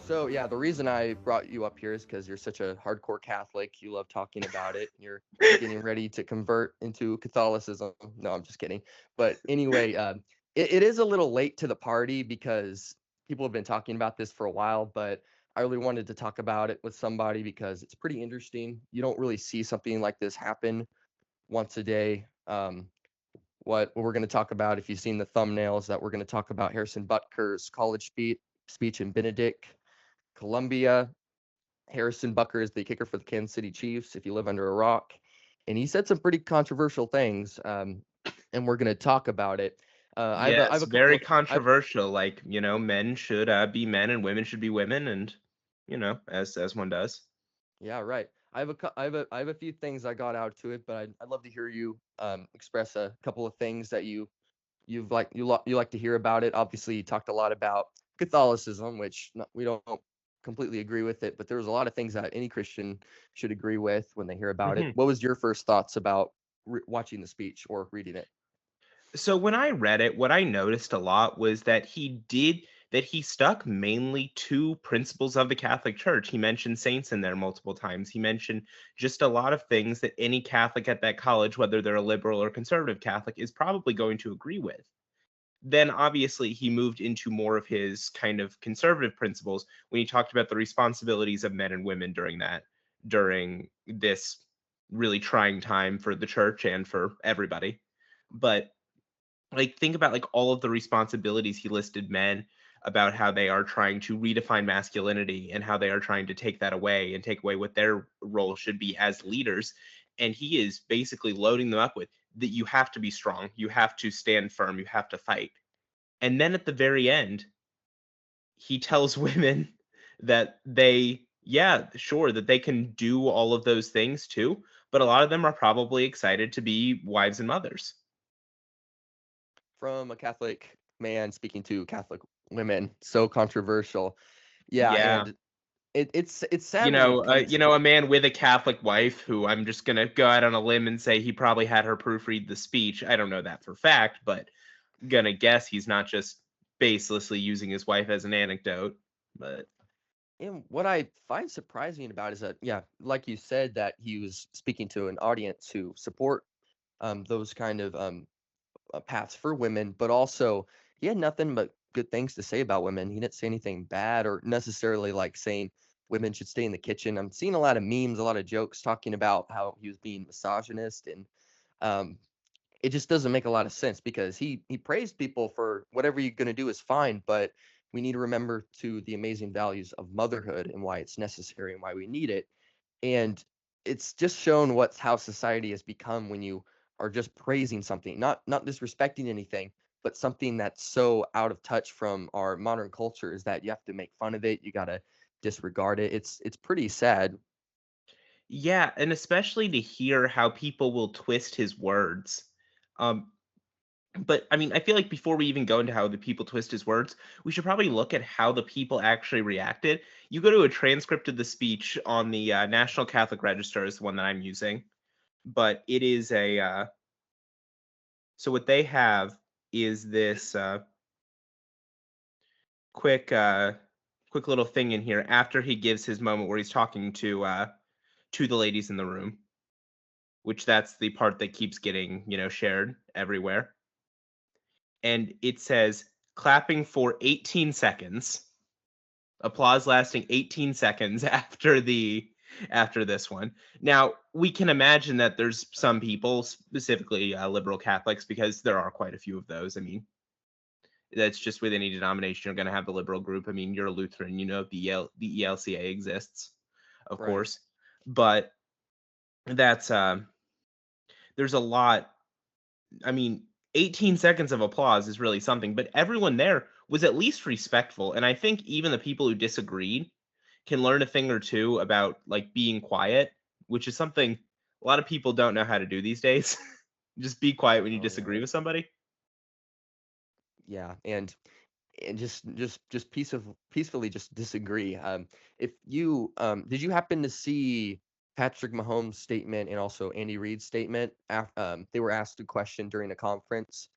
So yeah, the reason I brought you up here is because you're such a hardcore Catholic. You love talking about it. You're getting ready to convert into Catholicism. No, I'm just kidding. But anyway, it is a little late to the party because people have been talking about this for a while. But I really wanted to talk about it with somebody because it's pretty interesting. You don't really see something like this happen once a day. What we're going to talk about, if you've seen the thumbnails, that we're going to talk about Harrison Butker's college speech in Benedict, Columbia. Harrison Butkers, the kicker for the Kansas City Chiefs, if you live under a rock. And he said some pretty controversial things, and we're going to talk about it. I have Yes, a couple very of, controversial. Like, men should be men and women should be women, and as one does. yeah, right. I have a few things I got out to it, but I'd love to hear you express a couple of things that you like to hear about it. Obviously, you talked a lot about Catholicism, which we don't completely agree with it, but there's a lot of things that any Christian should agree with when they hear about it. Mhm. What was your first thoughts about watching the speech or reading it? So when I read it, what I noticed a lot was that he stuck mainly to principles of the Catholic Church. He mentioned saints in there multiple times. He mentioned just a lot of things that any Catholic at that college, whether they're a liberal or conservative Catholic, is probably going to agree with. Then obviously he moved into more of his kind of conservative principles when he talked about the responsibilities of men and women during this really trying time for the church and for everybody. But like, think about like all of the responsibilities he listed men about how they are trying to redefine masculinity and how they are trying to take that away and take away what their role should be as leaders. And he is basically loading them up with that you have to be strong, you have to stand firm, you have to fight. And then at the very end, he tells women that yeah, sure, that they can do all of those things too, but a lot of them are probably excited to be wives and mothers. From a Catholic man speaking to Catholic women, so controversial. Yeah, Yeah. and it's sad when it comes. A man with a Catholic wife who I'm just gonna go out on a limb and say he probably had her proofread the speech. I don't know that for fact, but gonna guess he's not just baselessly using his wife as an anecdote. But And what I find surprising about is that, yeah, like you said, that he was speaking to an audience who support those kind of paths for women, but also he had nothing but good things to say about women. He didn't say anything bad or necessarily like saying women should stay in the kitchen. I'm seeing a lot of memes, a lot of jokes talking about how he was being misogynist, and um, it just doesn't make a lot of sense because he praised people for whatever you're going to do is fine, but we need to remember to the amazing values of motherhood and why it's necessary and why we need it. And it's just shown what's how society has become when you are just praising something, not disrespecting anything, but something that's so out of touch from our modern culture is that you have to make fun of it, you got to disregard it. It's pretty sad. yeah, and especially to hear how people will twist his words. Um, but I mean, I feel like before we even go into how the people twist his words, we should probably look at how the people actually reacted. You go to a transcript of the speech on the National Catholic Register, is the one that I'm using, but it is a so what they have is this quick quick little thing in here after he gives his moment where he's talking to the ladies in the room, which that's the part that keeps getting, shared everywhere. And it says clapping for 18 seconds, applause lasting 18 seconds after this one. Now, we can imagine that there's some people, specifically liberal Catholics, because there are quite a few of those. I mean, that's just with any denomination, you're going to have the liberal group. I mean, you're a Lutheran, the ELCA exists, of Right. course, but that's there's a lot. I mean, 18 seconds of applause is really something, but everyone there was at least respectful, and I think even the people who disagreed can learn a thing or two about like being quiet, which is something a lot of people don't know how to do these days. Just be quiet when you Oh yeah. disagree with somebody. Yeah, and just peacefully just disagree. If you did you happen to see Patrick Mahomes' statement and also Andy Reid's statement? They were asked a question during a conference.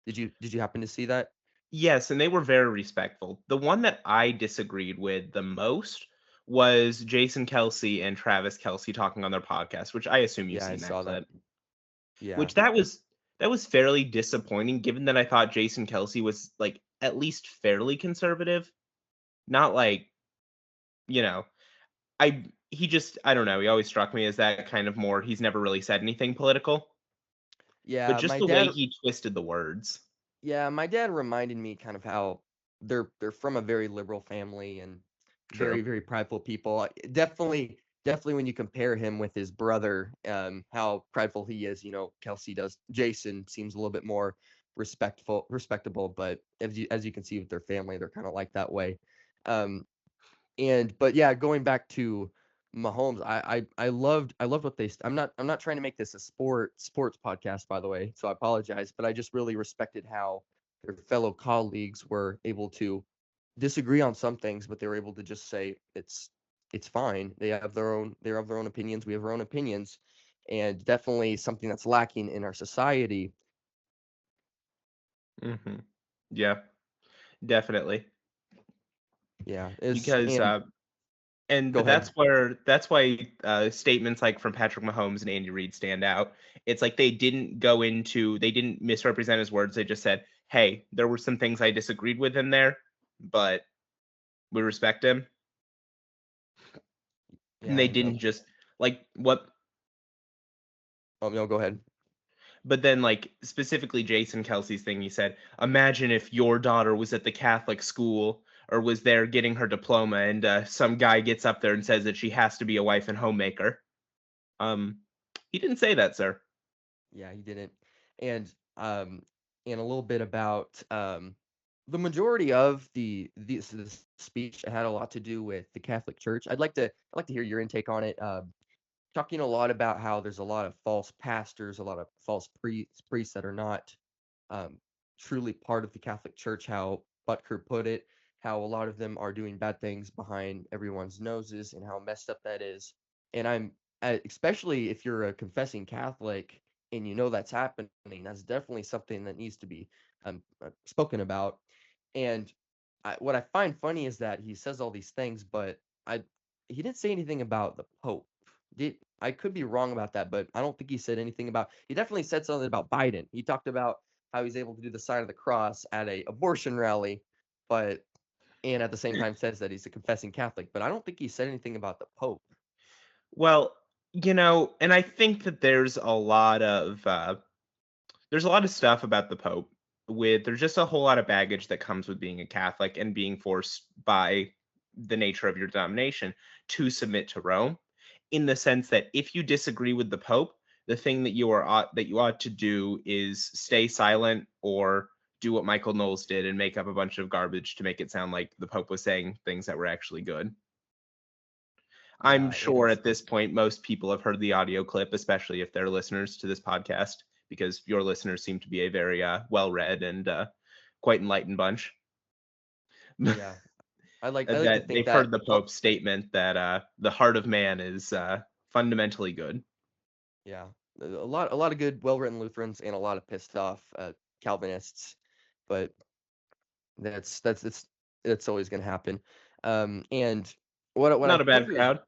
Did you happen to see that? Yes, and they were very respectful. The one that I disagreed with the most was Jason Kelsey and Travis Kelsey talking on their podcast, which I assume you've Yeah, I seen that saw that. clip. Yeah. Which that was fairly disappointing given that I thought Jason Kelsey was, like, at least fairly conservative. Not like, you know, I don't know, he always struck me as that kind of more he's never really said anything political, but Yeah, just my the way dad he twisted the words. Yeah, my dad reminded me kind of how they're from a very liberal family and True. very, very prideful people. Definitely when you compare him with his brother, how prideful he is, Kelsey does. Jason seems a little bit more respectable, but as you can see with their family, they're kind of like that way. Um, but yeah, going back to Mahomes, I loved what I'm not trying to make this a sports podcast, by the way, so I apologize, but I just really respected how their fellow colleagues were able to disagree on some things, but they were able to just say it's fine. They have their own opinions. We have our own opinions, and definitely something that's lacking in our society. Mhm. Yeah, definitely. Yeah, is Because, and and go but ahead. that's why statements like from Patrick Mahomes and Andy Reid stand out. It's like they didn't misrepresent his words. They just said, "Hey, there were some things I disagreed with in there, but we respect him." And Yeah, they and didn't just like what oh no, go ahead. but then, like, specifically Jason Kelsey's thing, he said, "Imagine if your daughter was at the Catholic school or was there getting her diploma and some guy gets up there and says that she has to be a wife and homemaker." Um, he didn't say that, sir. Yeah, he didn't. And um and a little bit about the majority of this speech had a lot to do with the Catholic Church. I'd like to hear your intake on it. Talking a lot about how there's a lot of false pastors, a lot of false priests that are not um, truly part of the Catholic Church, how Butker put it, how a lot of them are doing bad things behind everyone's noses, and how messed up that is. And especially if you're a confessing Catholic and you know that's happening, that's definitely something that needs to be spoken about. And what I find funny is that he says all these things, but I he didn't say anything about the Pope. I could be wrong about that, but I don't think he said anything about. He definitely said something about Biden. He talked about how he's able to do the sign of the cross at a abortion rally, but and at the same time says that he's a confessing Catholic. But I don't think he said anything about the Pope. Well, and I think that there's a lot of stuff about the Pope there's just a whole lot of baggage that comes with being a Catholic and being forced by the nature of your denomination to submit to Rome, in the sense that if you disagree with the Pope, the thing that you ought to do is stay silent or do what Michael Knowles did and make up a bunch of garbage to make it sound like the Pope was saying things that were actually good. I'm Yeah, sure and at this point most people have heard the audio clip, especially if they're listeners to this podcast, because your listeners seem to be a very well-read and quite enlightened bunch. yeah, I like to That think they've that heard the Pope's statement that the heart of man is fundamentally good. yeah, a lot of good, well-written Lutherans and a lot of pissed off Calvinists, but that's always going to happen. And what I Not a bad think is crowd.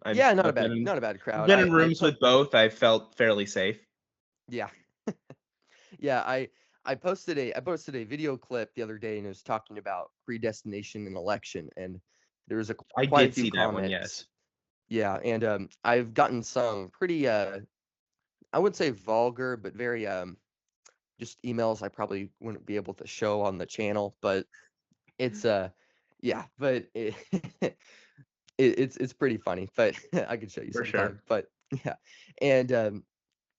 I've yeah, not a I've been bad in not a bad I've crowd. been in I rooms po- with both. I felt fairly safe. yeah. Yeah, I posted a video clip the other day and it was talking about predestination and election and there was I quite a did few see that one, comments. yes. Yeah, and I've gotten some pretty I wouldn't say vulgar but very just emails I probably wouldn't be able to show on the channel, but it's yeah, but it's pretty funny, but I can show you For sure. sometime. But yeah, and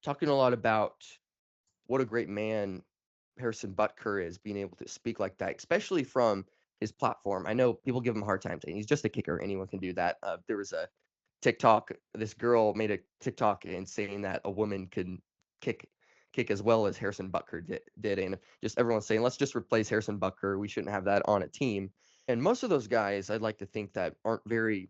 talking a lot about what a great man Harrison Butker is being able to speak like that, especially from his platform. I know people give him a hard time saying he's just a kicker. Anyone can do that. There was a TikTok. This girl made a TikTok and saying that a woman could kick kick as well as Harrison Butker did, and just everyone's saying let's just replace Harrison Butker. We shouldn't have that on a team. And most of those guys, I'd like to think that aren't very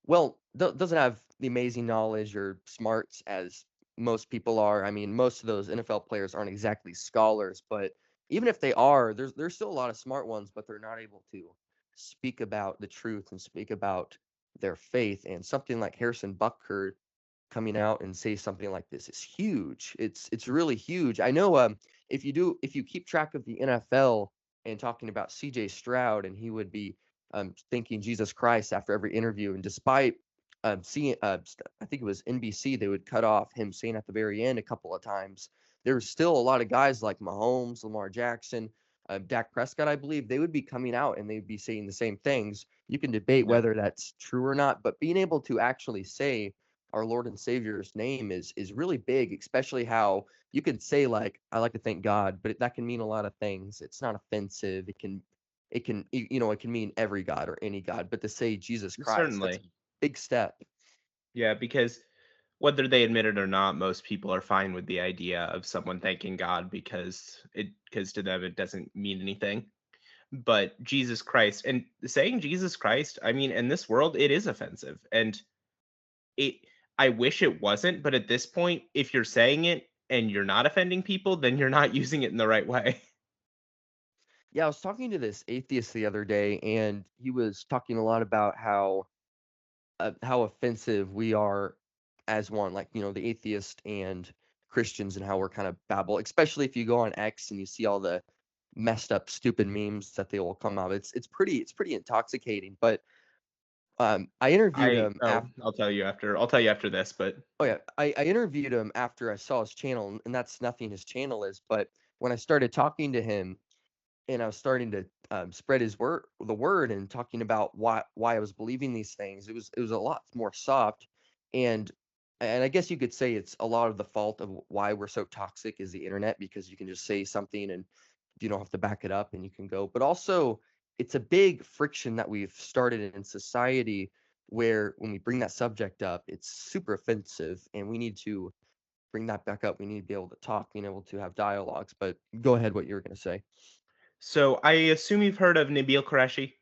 well, doesn't have the amazing knowledge or smarts as most people are. I mean, most of those NFL players aren't exactly scholars, but even if they are, there's still a lot of smart ones, but they're not able to speak about the truth and speak about their faith. And something like Harrison Bucker coming out and say something like this is huge. It's really huge. I know if you keep track of the NFL and talking about CJ Stroud, and he would be thanking Jesus Christ after every interview, and despite seeing I think it was NBC, they would cut off him saying at the very end a couple of times. There's still a lot of guys like Mahomes, Lamar Jackson, Dak Prescott, I believe, they would be coming out and they'd be saying the same things. You can debate Yeah, whether that's true or not, but being able to actually say our Lord and Savior's name is really big, especially how you can say like I like to thank God, but that can mean a lot of things. It's not offensive. It can mean every God or any God, but to say Jesus Christ, that's a certainly. big step. Yeah, because whether they admit it or not, most people are fine with the idea of someone thanking God because to them it doesn't mean anything. But Jesus Christ and saying Jesus Christ, I mean, in this world, it is offensive. And it I wish it wasn't, but at this point, if you're saying it and you're not offending people, then you're not using it in the right way. Yeah, I was talking to this atheist the other day, and he was talking a lot about how offensive we are as one, like, the atheist and Christians, and how we're kind of babble, especially if you go on X and you see all the messed up, stupid memes that they will come out. It's pretty intoxicating. But I interviewed I him oh, after. I'll tell you after this, but Oh yeah, I interviewed him after I saw his channel, and that's nothing his channel is. But when I started talking to him, and I was starting to spread the word, and talking about why I was believing these things. It was a lot more soft, and and I guess you could say it's a lot of the fault of why we're so toxic is the internet, because you can just say something and you don't have to back it up and you can go. But also, it's a big friction that we've started in society, where when we bring that subject up, it's super offensive, and we need to bring that back up. We need to be able to talk, being able to have dialogues. But go ahead, what you were going to say. so I assume you've heard of Nabil Qureshi?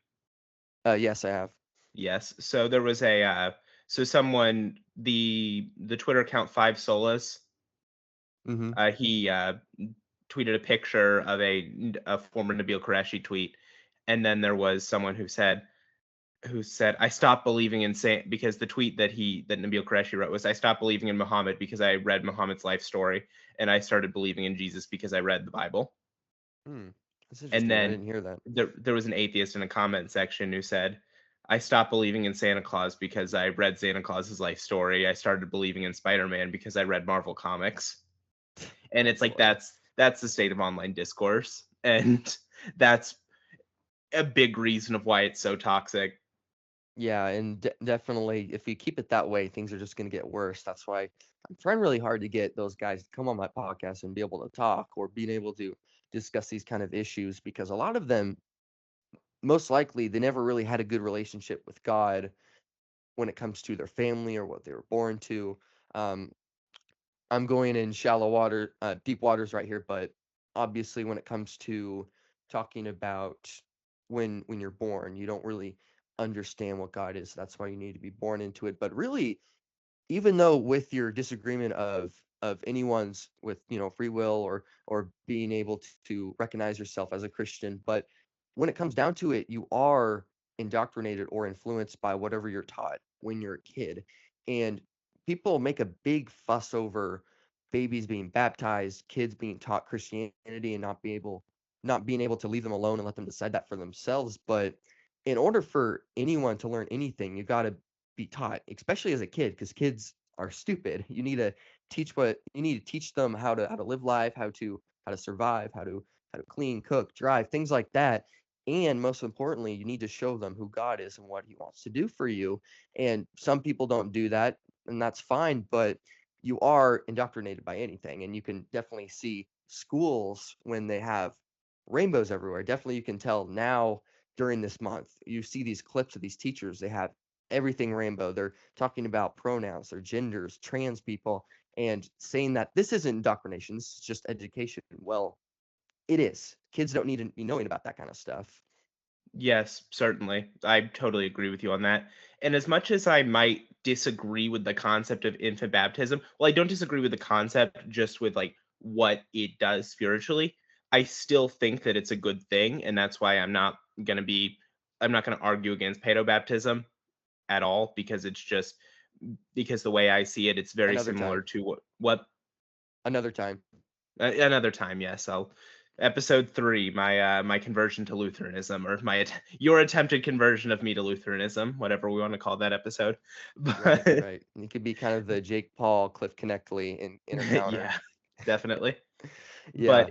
Yes, I have. Yes. So there was a so someone the Twitter account Five Solas, Mhm. he tweeted a picture of a former Nabil Qureshi tweet, and then there was someone who said, "I stopped believing in Saint," because the tweet that Nabil Qureshi wrote was, "I stopped believing in Muhammad because I read Muhammad's life story, and I started believing in Jesus because I read the Bible." Hmm. That's And interesting. I then didn't hear that. there was an atheist in a comment section who said, "I stopped believing in Santa Claus because I read Santa Claus's life story. I started believing in Spider-Man because I read Marvel comics." And it's That's like funny. that's the state of online discourse, and that's a big reason of why it's so toxic. Yeah, and definitely, if you keep it that way, things are just going to get worse. That's why I'm trying really hard to get those guys to come on my podcast and be able to talk, or being able to discuss these kind of issues, because a lot of them, most likely, they never really had a good relationship with God when it comes to their family or what they were born to. Um, I'm going in shallow water, deep waters right here, but obviously, when it comes to talking about when you're born, you don't really understand what God is. That's why you need to be born into it. But really, even though with your disagreement of anyone's with free will, or being able to recognize yourself as a Christian, but when it comes down to it, you are indoctrinated or influenced by whatever you're taught when you're a kid. And people make a big fuss over babies being baptized, kids being taught Christianity, and not being able to leave them alone and let them decide that for themselves. But in order for anyone to learn anything, you got to be taught, especially as a kid, because kids are stupid. You need to teach them how to live life, how to survive, how to clean, cook, drive, things like that. And most importantly, you need to show them who God is and what He wants to do for you. And some people don't do that, and that's fine. But you are indoctrinated by anything, and you can definitely see schools when they have rainbows everywhere. Definitely, you can tell now during this month. You see these clips of these teachers. They have everything rainbow. They're talking about pronouns, their genders, trans people, and saying that this isn't indoctrination. This is just education. Well, it is. Kids don't need to be knowing about that kind of stuff. Yes, certainly. I totally agree with you on that. And as much as I might disagree with the concept of infant baptism, well, I don't disagree with the concept, just with like what it does spiritually. I still think that it's a good thing, and that's why I'm not gonna argue against paedobaptism at all, because it's just because the way I see it, it's very Another similar time. to what Another time. another time, yes. I'll episode 3, my conversion to Lutheranism, or your attempted conversion of me to Lutheranism, whatever we want to call that episode. Right, But right. It could be kind of the Jake Paul, Cliff Connectley in encounter. yeah, definitely. Yeah.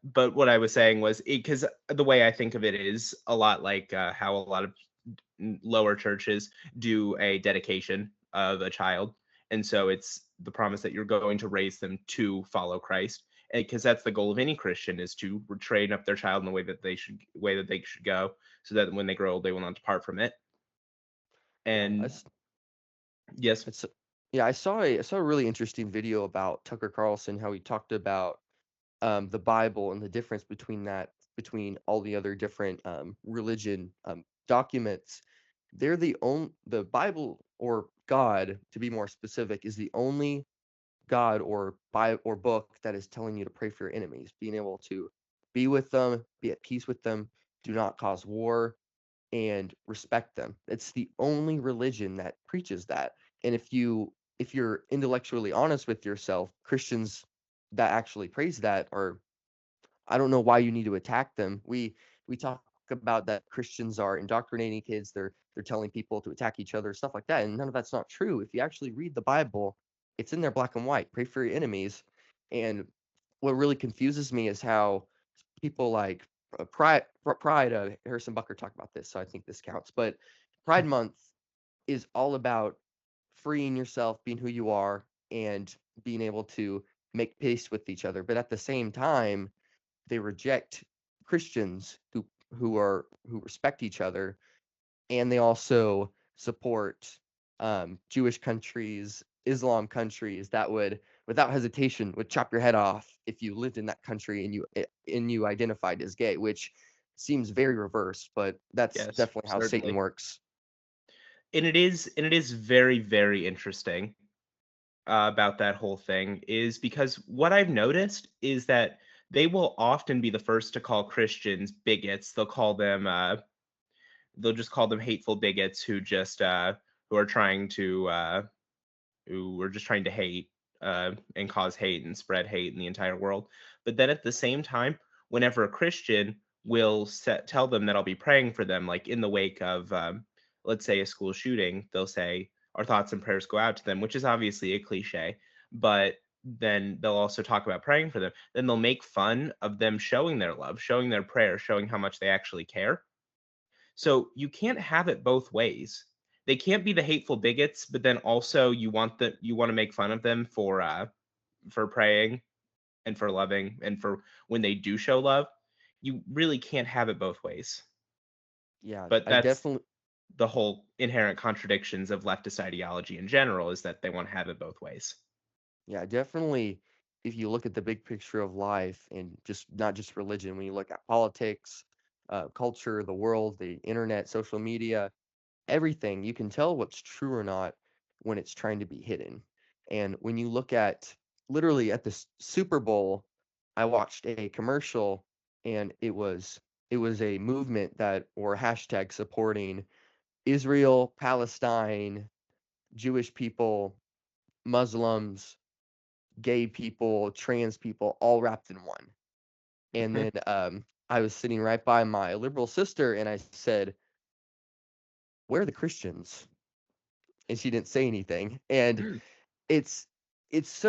But what I was saying was, because the way I think of it is a lot like how a lot of lower churches do a dedication of a child, and so it's the promise that you're going to raise them to follow Christ, because that's the goal of any Christian, is to train up their child in the way that they should go, so that when they grow old they will not depart from it. Yeah. And yes. It's yeah, I saw a really interesting video about Tucker Carlson, how he talked about the Bible and the difference between all the other different religion documents. The Bible, or God, to be more specific, is the only God or book that is telling you to pray for your enemies, being able to be with them, be at peace with them, do not cause war, and respect them. It's the only religion that preaches that. And if you're intellectually honest with yourself, Christians that actually praise that are, I don't know why you need to attack them. We talk about that Christians are indoctrinating kids, they're telling people to attack each other, stuff like that, and none of that's not true. If you actually read the Bible, it's in there black and white. Pray for your enemies. And what really confuses me is how people like Pride. Harrison Bucker talked about this, so I think this counts. But Pride Month is all about freeing yourself, being who you are, and being able to make peace with each other. But at the same time, they reject Christians who respect each other, and they also support Jewish countries, Islam countries that would, without hesitation, would chop your head off if you lived in that country and you identified as gay, which seems very reverse, but that's Yes, definitely how Satan certainly. works. And it is very, very interesting about that whole thing, is because what I've noticed is that they will often be the first to call Christians bigots. They'll just call them hateful bigots who are trying to who are just trying to hate, and cause hate and spread hate in the entire world. But then at the same time, whenever a Christian will tell them that I'll be praying for them, like in the wake of, let's say, a school shooting, they'll say, "Our thoughts and prayers go out to them," which is obviously a cliche, but then they'll also talk about praying for them. Then they'll make fun of them showing their love, showing their prayer, showing how much they actually care. So you can't have it both ways. They can't be the hateful bigots, but then also you want to make fun of them for praying and for loving and for when they do show love. You really can't have it both ways. Yeah, But I that's definitely the whole inherent contradictions of leftist ideology in general, is that they want to have it both ways. Yeah, definitely. If you look at the big picture of life and just not just religion, when you look at politics, culture, the world, the internet, social media, everything, you can tell what's true or not when it's trying to be hidden. And when you look at literally at the Super Bowl, I watched a commercial, and it was a movement that, or hashtag, supporting Israel, Palestine, Jewish people, Muslims, gay people, trans people, all wrapped in one. And then I was sitting right by my liberal sister, and I said, "Where are the Christians?" And she didn't say anything. And it's it's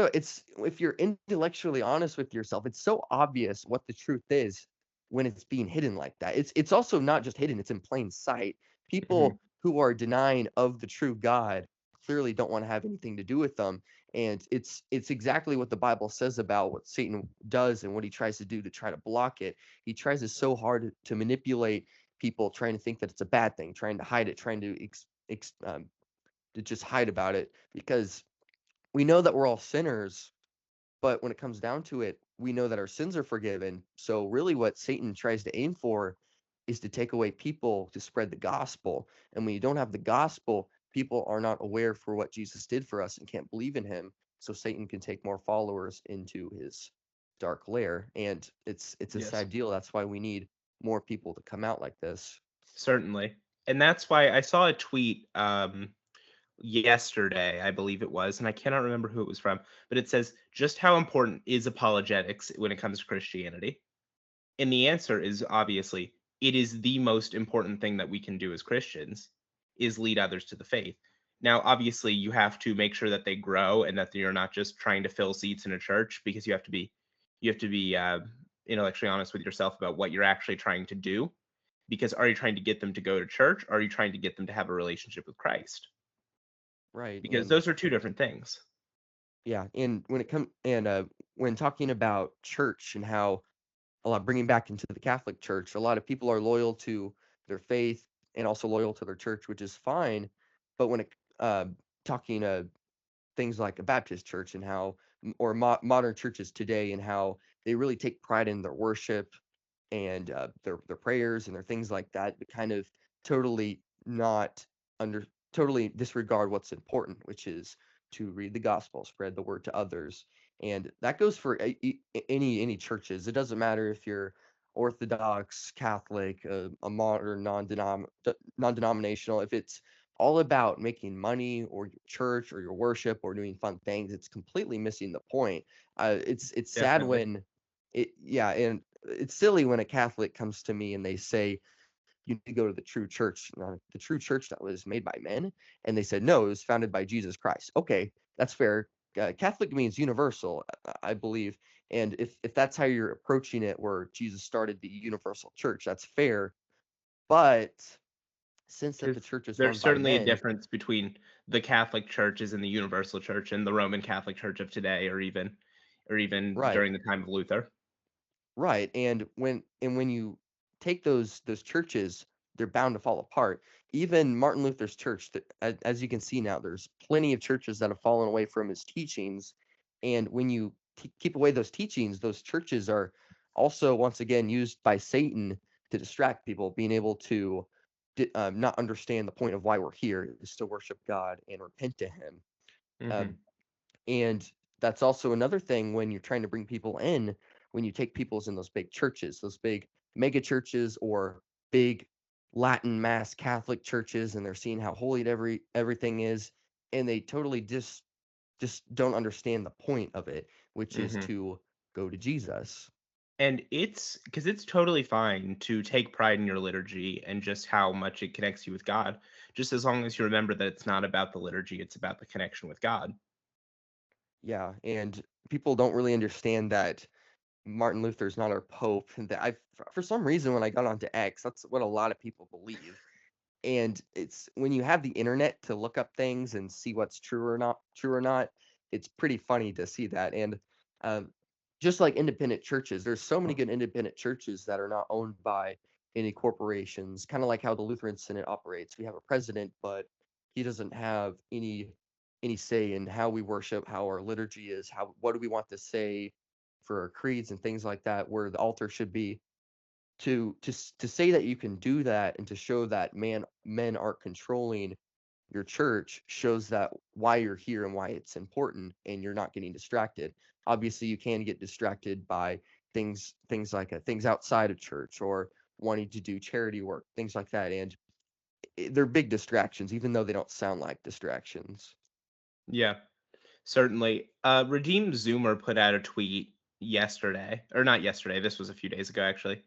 if you're intellectually honest with yourself, it's so obvious what the truth is when it's being hidden like that. It's also not just hidden, it's in plain sight. People who are denying of the true God clearly don't want to have anything to do with them. And it's exactly what the Bible says about what Satan does and what he tries to do to try to block it. He tries it so hard to manipulate people, trying to think that it's a bad thing, trying to hide it, trying to just hide about it, because we know that we're all sinners, but when it comes down to it, we know that our sins are forgiven. So really what Satan tries to aim for is to take away people to spread the gospel. And when you don't have the gospel, people are not aware for what Jesus did for us and can't believe in him. So Satan can take more followers into his dark layer, and it's a Yes. sad deal. That's why we need more people to come out like this. Certainly. And that's why I saw a tweet yesterday, I believe it was, and I cannot remember who it was from, but it says, just how important is apologetics when it comes to Christianity? And the answer is obviously it is the most important thing that we can do as Christians is lead others to the faith. Now, obviously, you have to make sure that they grow and that you're not just trying to fill seats in a church, because you have to be intellectually honest with yourself about what you're actually trying to do. Because are you trying to get them to go to church? Or are you trying to get them to have a relationship with Christ? Right. Because And those are two different things. yeah, and when talking about church and how a lot bringing back into the Catholic Church, a lot of people are loyal to their faith and also loyal to their church, which is fine. But when it talking things like a Baptist church and how or modern churches today and how they really take pride in their worship and their prayers and their things like that, but kind of totally not under totally disregard what's important, which is to read the gospel, spread the word to others, and that goes for any churches. It doesn't matter if you're Orthodox, Catholic, a modern non-denominational. If it's all about making money or your church or your worship or doing fun things, it's completely missing the point. It's sad Definitely. when and it's silly when a Catholic comes to me and they say, "You need to go to the true church, the true church that was made by men." And they said, "No, it was founded by Jesus Christ." Okay, that's fair. Catholic means universal, I believe. And if that's how you're approaching it, where Jesus started the universal church, that's fair. But since that the Because church is there's run by certainly a men, difference between the Catholic Churches and the Universal Church and the Roman Catholic Church of today, or even right? during the time of Luther. Right, and when you take those churches, they're bound to fall apart. Even Martin Luther's church, as you can see now, there's plenty of churches that have fallen away from his teachings, and when you keep away those teachings, those churches are also once again used by Satan to distract people, being able to not understand the point of why we're here is to worship God and repent to Him. Um, Hmm. and that's also another thing when you're trying to bring people in, when you take people's in those big churches, those big mega churches or big Latin mass Catholic churches, and they're seeing how holy everything is, and they totally just don't understand the point of it, which is Hmm. to go to Jesus. And it's totally fine to take pride in your liturgy and just how much it connects you with God, just as long as you remember that it's not about the liturgy, it's about the connection with God. Yeah, and people don't really understand that Martin Luther's not our pope, and that I for some reason when I got onto X, that's what a lot of people believe. And it's when you have the internet to look up things and see what's true or not, it's pretty funny to see that. And um, just like independent churches, there's so many good independent churches that are not owned by any corporations, kind of like how the Lutheran Synod operates. We have a president, but he doesn't have any say in how we worship, how our liturgy is, how what do we want to say for our creeds and things like that, where the altar should be. To say that you can do that and to show that men aren't controlling your church shows that why you're here and why it's important and you're not getting distracted. Obviously you can get distracted by things like things outside of church or wanting to do charity work, things like that, and they're big distractions even though they don't sound like distractions. Yeah. Certainly. Redeemed Zoomer put out a tweet yesterday, or not yesterday, this was a few days ago, actually.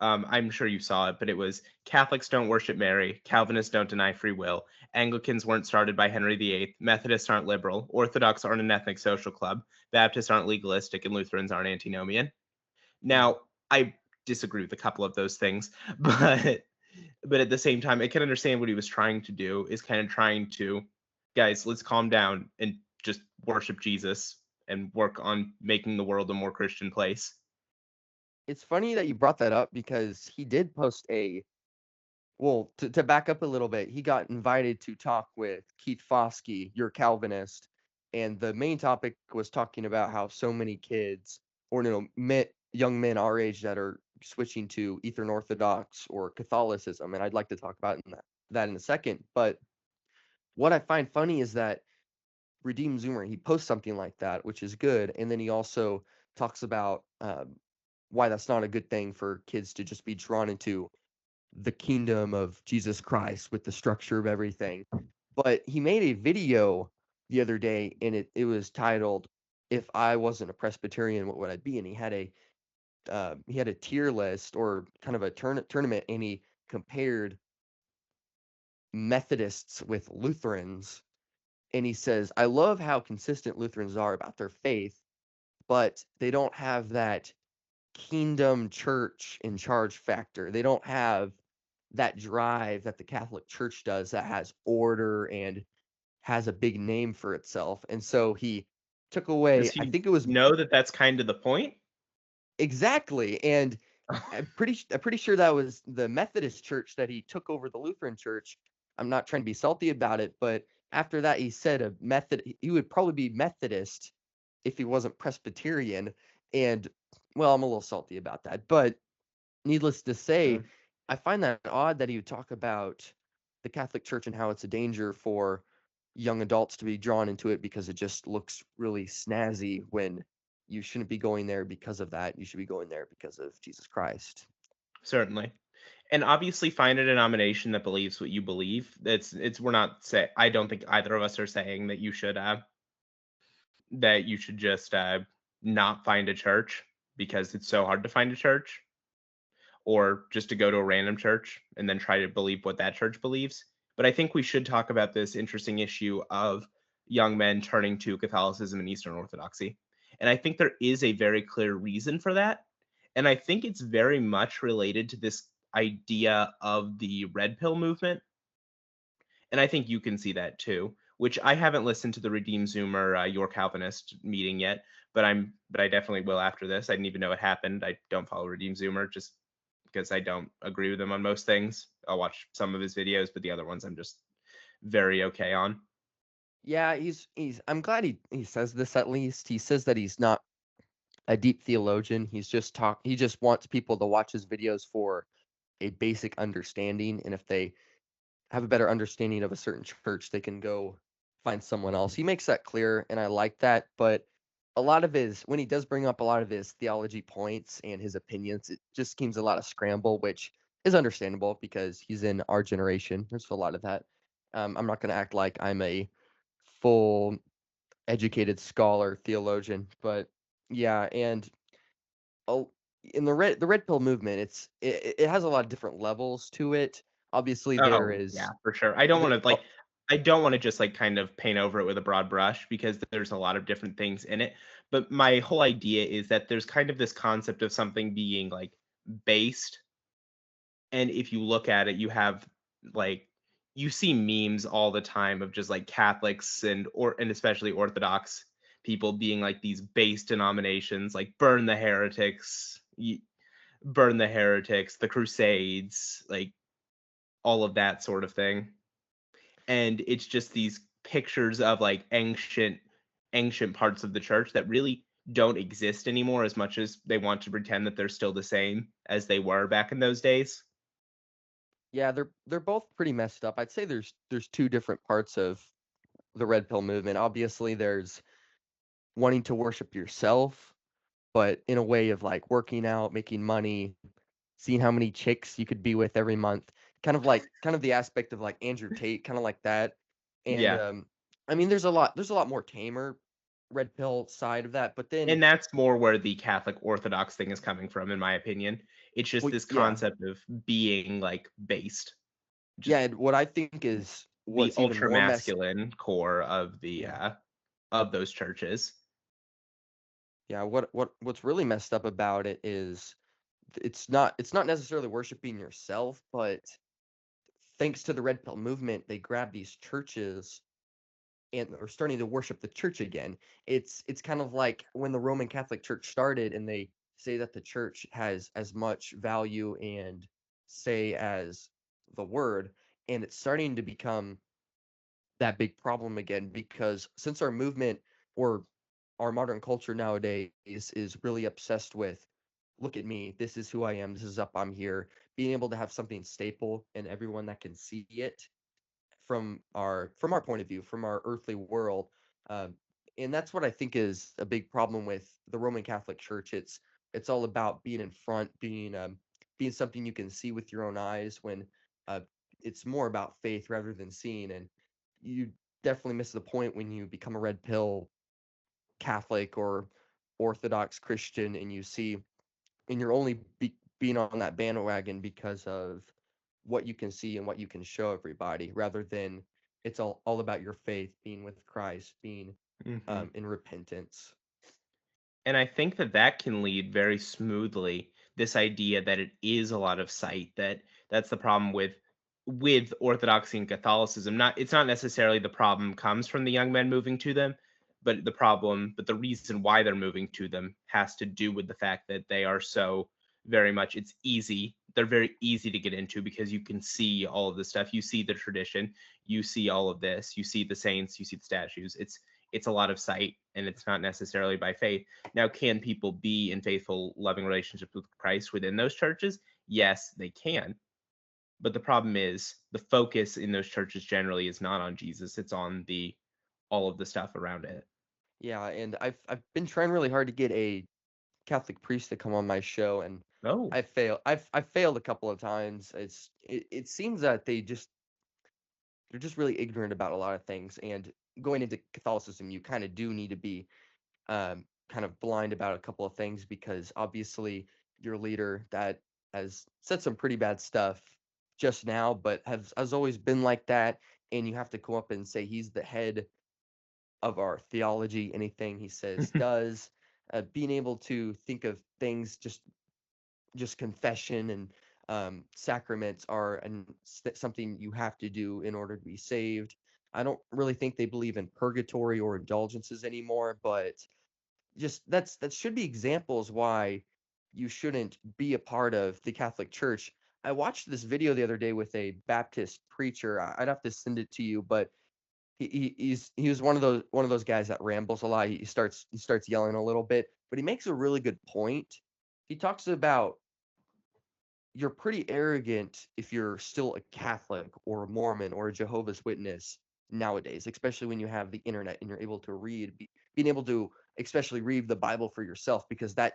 I'm sure you saw it, but it was Catholics don't worship Mary, Calvinists don't deny free will, Anglicans weren't started by Henry VIII, Methodists aren't liberal, Orthodox aren't an ethnic social club, Baptists aren't legalistic, and Lutherans aren't antinomian. Mm. Now, I disagree with a couple of those things, but at the same time, I can understand what he was trying to do is kind of trying to, guys, let's calm down and just worship Jesus and work on making the world a more Christian place. It's funny that you brought that up because he did post well, to back up a little bit, he got invited to talk with Keith Foskey, your Calvinist, and the main topic was talking about how so many kids, or young men our age that are switching to Eastern Orthodox or Catholicism, and I'd like to talk about that in a second. But what I find funny is that Redeem Zoomer, he posts something like that, which is good, and then he also talks about um, why that's not a good thing for kids to just be drawn into the kingdom of Jesus Christ with the structure of everything. But he made a video the other day, and it was titled "If I Wasn't a Presbyterian, What Would I Be?" And he had a tier list or kind of a tournament, and he compared Methodists with Lutherans. And he says, "I love how consistent Lutherans are about their faith, but they don't have that kingdom church in charge factor. They don't have that drive that the Catholic Church does that has order and has a big name for itself." And so he took Does away, I he think it was know that that's kind of the point? exactly, and I'm pretty sure that was the Methodist church that he took over the Lutheran church. I'm not trying to be salty about it, but after that he said he would probably be Methodist if he wasn't Presbyterian. And well, I'm a little salty about that, but needless to say, Mm, I find that odd that he would talk about the Catholic Church and how it's a danger for young adults to be drawn into it because it just looks really snazzy when you shouldn't be going there because of that. You should be going there because of Jesus Christ. certainly. And obviously find a denomination that believes what you believe. It's we're not say I don't think either of us are saying that you should just not find a church because it's so hard to find a church, or just to go to a random church and then try to believe what that church believes. But I think we should talk about this interesting issue of young men turning to Catholicism and Eastern Orthodoxy. And I think there is a very clear reason for that. And I think it's very much related to this idea of the red pill movement. And I think you can see that too, which I haven't listened to the Redeem Zoomer Your Calvinist meeting yet, but I definitely will after this. I didn't even know it happened. I don't follow Redeem Zoomer just because I don't agree with him on most things. I'll watch some of his videos, but the other ones I'm just very okay on. Yeah, he's I'm glad he says this at least. He says that he's not a deep theologian. He just wants people to watch his videos for a basic understanding, and if they have a better understanding of a certain church, they can go find someone else. He makes that clear, and I like that. But a lot of when he does bring up a lot of his theology points and his opinions, it just seems a lot of scramble, which is understandable because he's in our generation. There's a lot of that. I'm not going to act like I'm a full educated scholar theologian, but yeah, and oh, in the red pill movement, it has a lot of different levels to it. Obviously, there Oh, yeah, is for sure. I don't the wanna, like I don't wanna just, like, kind of paint over it with a broad brush because there's a lot of different things in it, but my whole idea is that there's kind of this concept of something being, like, based, and if you look at it, you have, like you see memes all the time of just, like, Catholics and especially Orthodox people being, like, these base denominations, like, burn the heretics, the Crusades, like, all of that sort of thing. And it's just these pictures of like ancient parts of the church that really don't exist anymore as much as they want to pretend that they're still the same as they were back in those days. yeah, they're both pretty messed up. I'd say there's two different parts of the red pill movement. Obviously, there's wanting to worship yourself, but in a way of like working out, making money, seeing how many chicks you could be with every month. Kind of the aspect of like Andrew Tate, kind of like that. And Yeah. I mean, there's a lot more tamer red pill side of that. But then, And that's more where the Catholic Orthodox thing is coming from, in my opinion. It's just well, this yeah, concept of being like based, yeah. just And what I think is the what's even ultra more messed. masculine core Yeah, of those churches. yeah. What's really messed up about it is it's not necessarily worshiping yourself, but thanks to the red pill movement, they grab these churches and are starting to worship the church again. It's kind of like when the Roman Catholic Church started and they say that the church has as much value and say as the word, and it's starting to become that big problem again because since our movement or our modern culture nowadays is really obsessed with look at me, this is who I am, this is up, I'm here, being able to have something staple and everyone that can see it from our point of view, from our earthly world. Um, and that's what I think is a big problem with the Roman Catholic Church. It's It's all about being in front, being something you can see with your own eyes when uh, it's more about faith rather than seeing. And you definitely miss the point when you become a red pill Catholic or Orthodox Christian and you see, and you're only being on that bandwagon because of what you can see and what you can show everybody, rather than it's all about your faith, being with Christ, being Hmm. in repentance. And I think that that can lead very smoothly this idea that it is a lot of sight, that that's the problem with Orthodoxy and Catholicism. Not it's not necessarily the problem comes from the young men moving to them, but the reason why they're moving to them has to do with the fact that they are so very much it's easy. They're very easy to get into because you can see all of this stuff. You see the tradition, you see all of this, you see the saints, you see the statues. It's a lot of sight and it's not necessarily by faith. Now, can people be in faithful, loving relationships with Christ within those churches? Yes, they can. But the problem is the focus in those churches generally is not on Jesus. It's on the all of the stuff around it. Yeah, and I've been trying really hard to get a Catholic priest to come on my show, and Oh. I've failed a couple of times. It seems that they're just really ignorant about a lot of things, and going into Catholicism, you kind of do need to be kind of blind about a couple of things because obviously your leader that has said some pretty bad stuff just now, but has always been like that, and you have to come up and say he's the head of our theology. Anything he says does. Being able to think of things just confession and sacraments are something you have to do in order to be saved. I don't really think they believe in purgatory or indulgences anymore, but just that should be examples why you shouldn't be a part of the Catholic Church. I watched this video the other day with a Baptist preacher. I'd have to send it to you, but he was one of those guys that rambles a lot. He starts yelling a little bit, but he makes a really good point. He talks about you're pretty arrogant if you're still a Catholic or a Mormon or a Jehovah's Witness nowadays, especially when you have the internet and you're able to being able to especially read the Bible for yourself, because that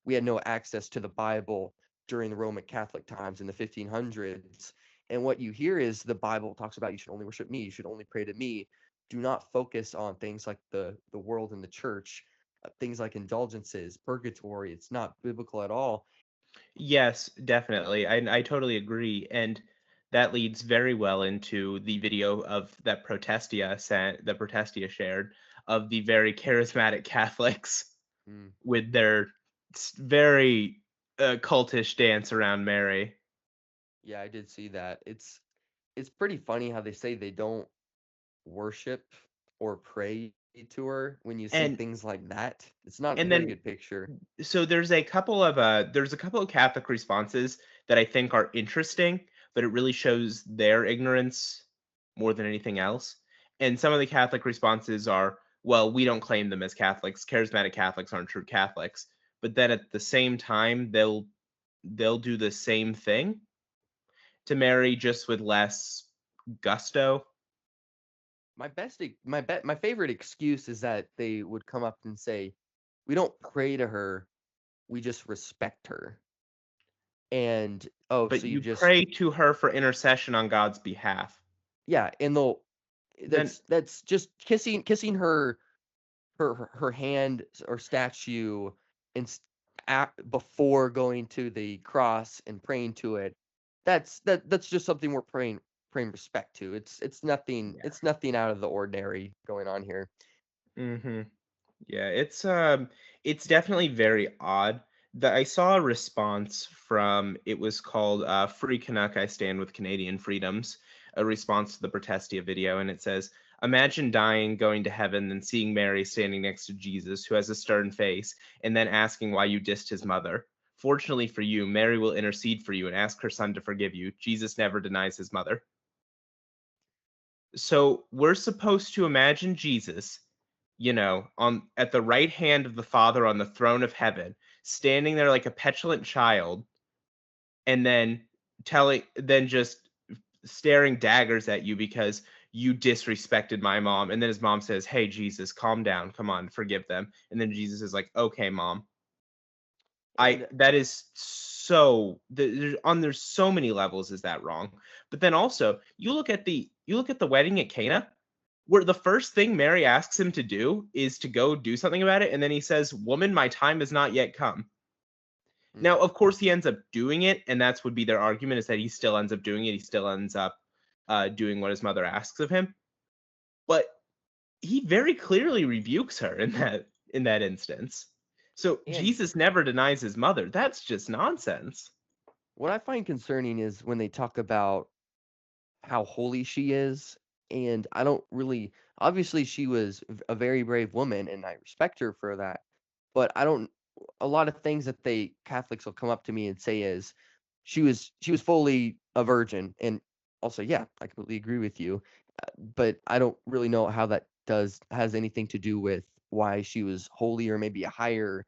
we had no access to the Bible during the Roman Catholic times in the 1500s. And what you hear is the Bible talks about you should only worship me, you should only pray to me. Do not focus on things like the world and the church, things like indulgences, purgatory. It's not biblical at all. Yes, definitely. I totally agree. And that leads very well into the video of that Protestia shared of the very charismatic Catholics Mm. with their very cultish dance around Mary. Yeah, I did see that. It's pretty funny how they say they don't worship or pray to her when you see And things like that. It's not a and very then good picture. so there's a couple of Catholic responses that I think are interesting, but it really shows their ignorance more than anything else. And some of the Catholic responses are, well, we don't claim them as Catholics. Charismatic Catholics aren't true Catholics. But then at the same time, they'll do the same thing to Mary just with less gusto. My favorite excuse is that they would come up and say, "We don't pray to her, we just respect her." And oh, But so you you just pray to her for intercession on God's behalf. yeah, and they'll Then that's just kissing her hand or statue and before going to the cross and praying to it. That's just something we're praying respect to. It's nothing out of the ordinary going on here. yeah. Yeah, it's definitely very odd. That I saw a response from it was called Free Canuck I Stand with Canadian Freedoms, a response to the Protestia video, and it says, imagine dying, going to heaven, then seeing Mary standing next to Jesus, who has a stern face, and then asking why you dissed his mother. Fortunately for you, Mary will intercede for you and ask her son to forgive you. Jesus never denies his mother. So we're supposed to imagine Jesus, on at the right hand of the Father on the throne of heaven, standing there like a petulant child, and then just staring daggers at you because you disrespected my mom. And then his mom says, "Hey, Jesus, calm down. Come on, forgive them." And then Jesus is like, "Okay, mom." I And that is there's so many levels is that wrong. But then also, you look at the wedding at Cana, where the first thing Mary asks him to do is to go do something about it, and then he says, "Woman, my time has not yet come." Now, mhm. of course, he ends up doing it, and that's would be their argument is that he still ends up doing it. He still ends up doing what his mother asks of him. But he very clearly rebukes her in that instance. So And Jesus never denies his mother. That's just nonsense. what I find concerning is when they talk about how holy she is, and I don't really obviously she was a very brave woman and I respect her for that, but I don't a lot of things that they Catholics will come up to me and say is she was fully a virgin and also yeah, I completely agree with you, but I don't really know how that does has anything to do with why she was holy or maybe a higher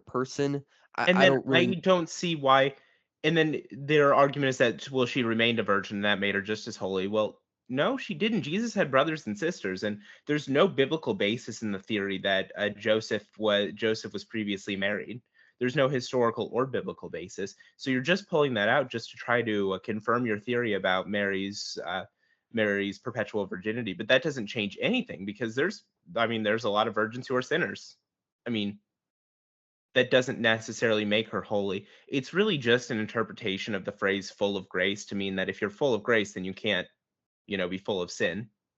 person. And I then don't I really don't see why. And then their argument is that, well, she remained a virgin and that made her just as holy. Well, no, she didn't. Jesus had brothers and sisters, and there's no biblical basis in the theory that Joseph was previously married. There's no historical or biblical basis. So you're just pulling that out just to try to confirm your theory about Mary's perpetual virginity. But that doesn't change anything because there's a lot of virgins who are sinners. I mean, that doesn't necessarily make her holy. It's really just an interpretation of the phrase full of grace to mean that if you're full of grace, then you can't, be full of sin.